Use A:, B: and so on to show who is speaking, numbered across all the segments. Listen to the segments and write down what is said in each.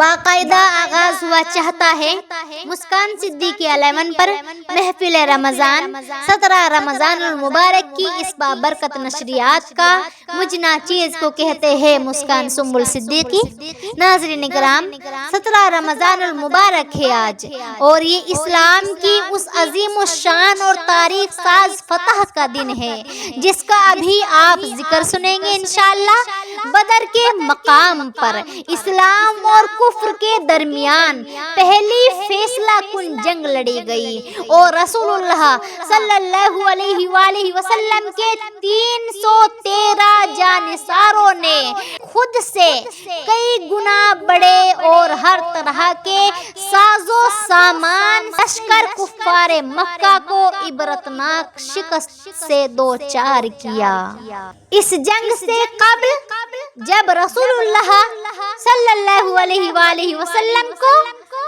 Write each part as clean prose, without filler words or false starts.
A: باقاعدہ آغاز ہوا چاہتا ہے مسکان صدیقی علیہ پر محفل رمضان 17 رمضان المبارک کی اس بابرکت نشریات کا مجنا چیز کو کہتے ہیں مسکان سنبل صدیقی۔ ناظرین کرام، 17 رمضان المبارک ہے آج، اور یہ اسلام کی اس عظیم الشان اور تاریخ ساز فتح کا دن ہے جس کا ابھی آپ ذکر سنیں گے انشاءاللہ۔ بدر کے مقام پر اسلام اور کفر کے درمیان پہلی فیصلہ کن جنگ لڑی گئی، اور رسول اللہ صلی اللہ علیہ وآلہ وسلم کے 313 جانثاروں نے خود سے کئی گنا بڑے اور ہر طرح کے ساز و سامان لشکر کفار مکہ کو عبرتناک شکست سے دوچار کیا۔ اس جنگ سے قبل جب رسول اللہ صلی اللہ علیہ وآلہ وسلم کو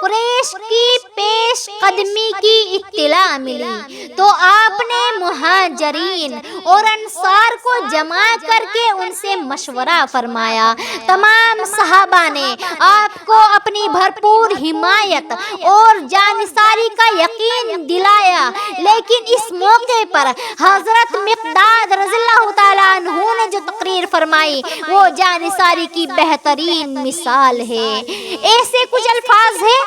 A: قریش کی پیش قدمی کی اطلاع ملی تو آپ نے مہاجرین اور انصار کو جمع کر کے ان سے مشورہ فرمایا۔ تمام صحابہ نے آپ کو اپنی بھرپور حمایت اور جانثاری کا یقین دلایا، لیکن اس موقع پر حضرت مقداد رضی اللہ تعالیٰ عنہ نے جو تقریر فرمائی وہ جانثاری کی بہترین مثال ہے۔ ایسے کچھ الفاظ ہیں،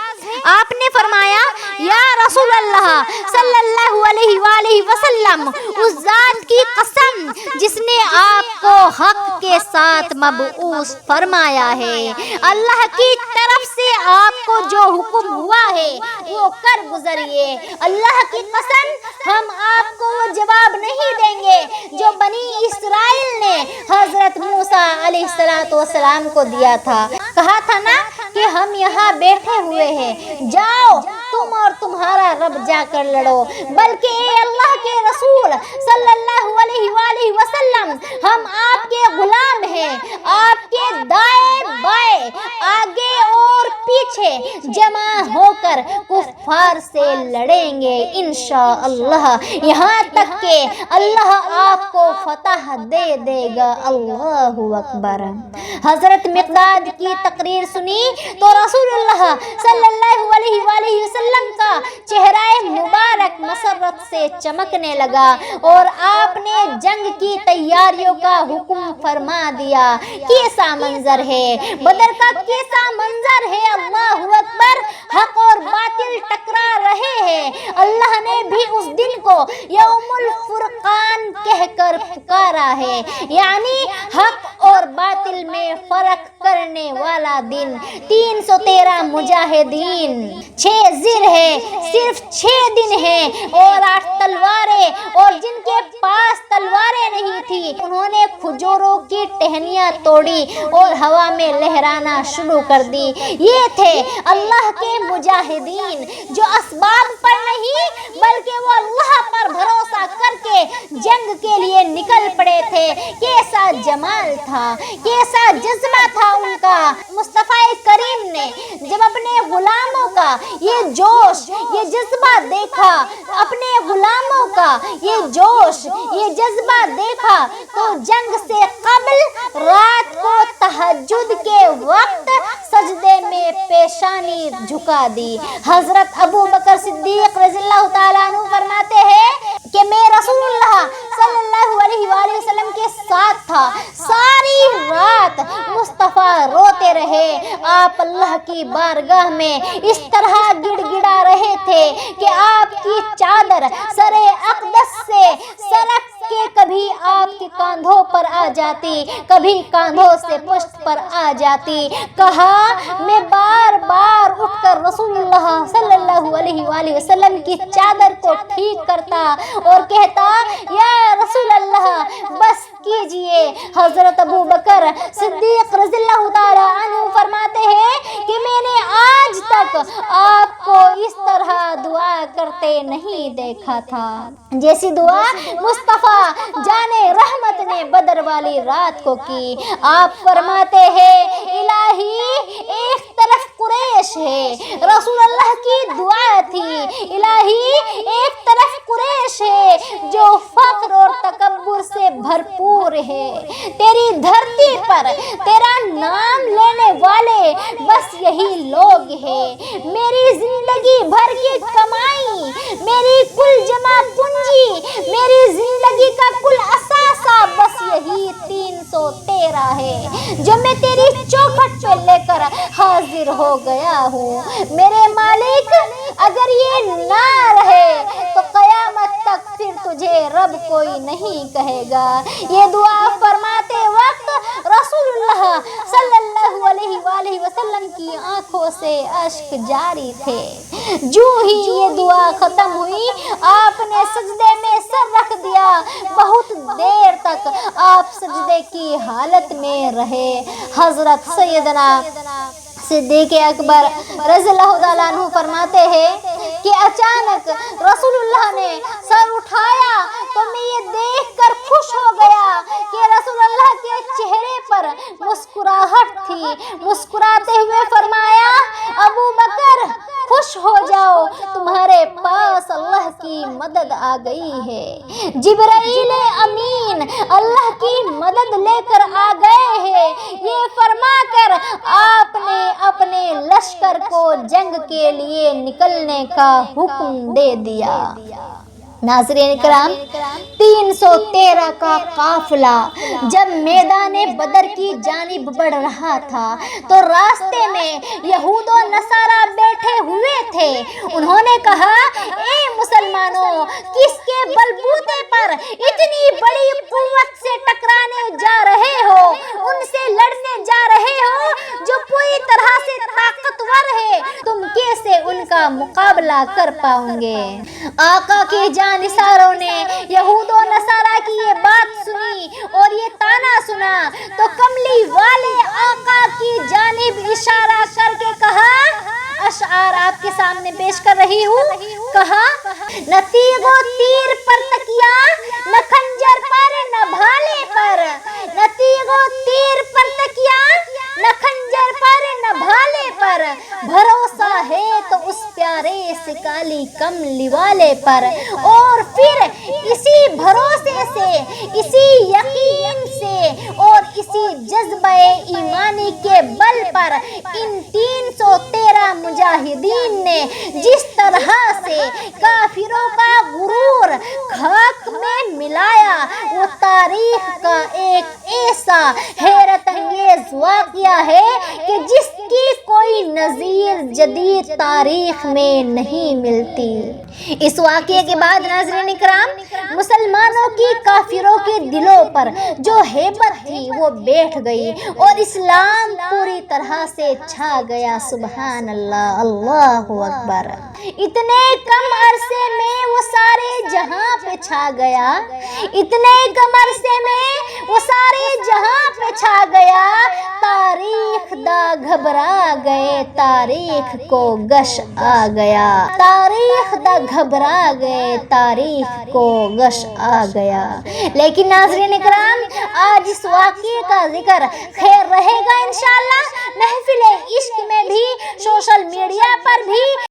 A: آپ نے فرمایا، یا رسول اللہ صلی اللہ علیہ وآلہ وسلم، اس ذات کی قسم جس نے آپ کو حق کے ساتھ مبعوث فرمایا ہے، اللہ کی طرف سے آپ کو جو حکم ہوا ہے وہ کر گزریے۔ اللہ کی قسم، ہم آپ کو وہ جواب نہیں دیں گے جو بنی اسرائیل نے حضرت موسیٰ علیہ السلام کو دیا تھا۔ کہا تھا نا کہ ہم یہاں بیٹھے ہوئے ہیں، جاؤ تم اور تمہارا رب جا کر لڑو، بلکہ اے اللہ کے رسول صلی اللہ علیہ وآلہ وسلم، ہم آپ کے غلام ہیں، آپ کے دائیں بائیں آگے اور پیچھے جمع ہو کر کفار سے لڑیں گے انشاءاللہ، یہاں تک کہ اللہ آپ کو فتح دے دے گا۔ اللہ اکبر۔ حضرت مقداد کی تقریر سنی تو رسول اللہ صلی اللہ علیہ وآلہ وسلم کا چہرہ مبارک مسرت سے چمکنے لگا اور آپ نے جنگ کی تیاریوں کا حکم فرما دیا۔ کیسا منظر ہے، بدر کا کیسا منظر ہے، اللہ اکبر۔ حق اور باطل ٹکرا رہے ہیں، اللہ نے بھی اس دن کو یوم الفرقان کہہ کر پکارا ہے، یعنی حق اور باطل میں فرق کرنے والا دن۔ 313 مجاہدین، 6 ذر ہے، صرف 6 دن ہیں، اور 8 تلواریں، اور جن کے پاس تلواریں نہیں تھی انہوں نے کھجوروں کی ٹہنیاں توڑی اور ہوا میں لہرانا شروع کر دی۔ یہ تھے اللہ کے مجاہدین جو اسباب پر نہیں بلکہ وہ اللہ پر بھروسہ کر کے جنگ کے لیے نکل پڑے تھے۔ کیسا جمال تھا، کیسا جذبہ تھا ان کا۔ مصطفیٰ کریم نے جب اپنے غلاموں کا یہ جوش، یہ جذبہ دیکھا، اپنے غلاموں کا یہ جوش، یہ جذبہ دیکھا تو جنگ سے قبل رات کو تہجد کے وقت سجدے میں پیشانی جھکا دی۔ حضرت ابو بکر صدیق رضی اللہ تعالیٰ عنہ فرماتے ہیں کہ میں رسول اللہ صلی اللہ علیہ وآلہ وسلم کے ساتھ تھا، ساری رات مصطفیٰ روتے رہے، آپ اللہ کی بارگاہ میں اس طرح گڑ گڑا رہے تھے کہ آپ کی چادر سر اقدس سے سرک کے کبھی آپ کے کاندھوں پر آ جاتی، کبھی کاندھوں سے پشت پر آ جاتی۔ کہا، میں بار بار اٹھ کر رسول اللہ صلی اللہ علیہ وآلہ وسلم کی چادر کو ٹھیک کرتا اور کہتا، یا رسول اللہ بس کیجئے۔ حضرت ابو بکر صدیق رضی اللہ تعالیٰ عنہ فرماتے ہیں کہ میں نے آج تک آپ کو اس طرح دعا کرتے نہیں دیکھا تھا جیسی دعا مصطفیٰ جانے رحمت نے بدر والی رات کو کی۔ آپ فرماتے ہیں، الہی ایک طرف قریش ہے، رسول اللہ کی دعا تھی، الہی ایک طرف قریش ہے جو فقر اور تکبر سے بھرپور ہے، تیری دھرتی پر تیرا نام لینے والے بس یہی لوگ ہیں۔ میری زندگی بھر کی کمائی، میری کل جمع پونجی، میری زندگی کا کل اثاثہ بس یہی 313 ہے جو میں تیری چوکھٹ پہ لے کر حاضر ہو گیا ہوں۔ میرے مالک اگر یہ نہ رہے تو قیامت تک پھر تجھے رب کوئی نہیں کہے گا۔ یہ دعا فرماتے وقت رسول اللہ صلی اللہ علیہ وآلہ وسلم کی آنکھوں سے اشک جاری تھے۔ جو ہی یہ دعا ختم ہوئی آپ نے سجدے میں سر رکھ دیا۔ بہت دیر تک آپ سجدے کی حالت میں رہے۔ حضرت سیدنا صدیق اکبر رضی اللہ تعالیٰ عنہ فرماتے ہیں کہ اچانک رسول اللہ نے سر اٹھایا تو میں یہ دیکھ کر خوش ہو گیا کہ رسول اللہ کے چہرے پر مسکراہٹ تھی۔ مسکراتے ہوئے فرمایا ابو بکر خوش ہو جاؤ، تمہارے پاس اللہ کی مدد آ گئی ہے۔ جبرائیل امین اللہ کی مدد لے کر آ گئے ہیں۔ یہ فرما کر آپ نے اپنے لشکر کو جنگ کے لیے نکلنے کا حکم دے دیا۔ ناظرین کرام، 313 کا قافلہ جب میدان بدر کی جانب بڑھ رہا تھا تو راستے میں یہود و نصارہ بیٹھے ہوئے تھے۔ انہوں نے کہا اے مسلمانوں، کس کے بلبوتے پر اتنی بڑی قوت سے ٹکرانے جا رہے ہو، ان سے لڑنے جا رہے ہو جو پوری طرح سے طاقتور ہے، تم کیسے ان کا مقابلہ کر پاؤ گے؟ آقا کی جانثاروں نے یہود و نصارہ کی یہ بات سنی اور یہ تانا سنا تو کملی والے آقا کی جانب اشارہ کر کے کہا، اشعار آپ کے سامنے پیش کر رہی ہوں۔ کہا نہ تیغ و تیر پر تکیا، نہ خنجر پر نہ بھالے پر، نہ تیغ و تیر پر تکیا، نہ خنجر پر نہ بھالے پر، بھروسہ ہے تو اس پیارے سے کالی کملی والے پر۔ اور پھر اسی بھروسے سے، اسی یقین سے اور اسی جذبہ ایمانی کے بل پر ان 313 مجاہدین نے جس طرح سے کافروں کا غرور خاک میں ملایا، وہ تاریخ کا ایک ایسا حیرت انگیز واقعہ ہے کہ جس کی کوئی نظیر جدید تاریخ میں نہیں ملتی۔ اس واقعے کے بعد ناظرین اکرام، مسلمانوں کی کافروں کے دلوں پر جو ہیبت تھی وہ بیٹھ گئی اور اسلام پوری طرح سے چھا گیا۔ سبحان اللہ، اللہ اکبر۔ اتنے کم عرصے میں وہ سارے جہاں پہ چھا گیا، اتنے کم عرصے میں وہ سارے جہاں پہ چھا گیا۔ تاریخ دا گھبرا گئے، تاریخ کو گش آ گیا۔ تاریخ دا گھبرا گئے، تاریخ کو گش آ گیا۔ لیکن ناظرین اکرام، آج اس واقعے کا ذکر خیر رہے گا انشاءاللہ۔ محفل عشق میں بھی، سوشل میڈیا پر بھی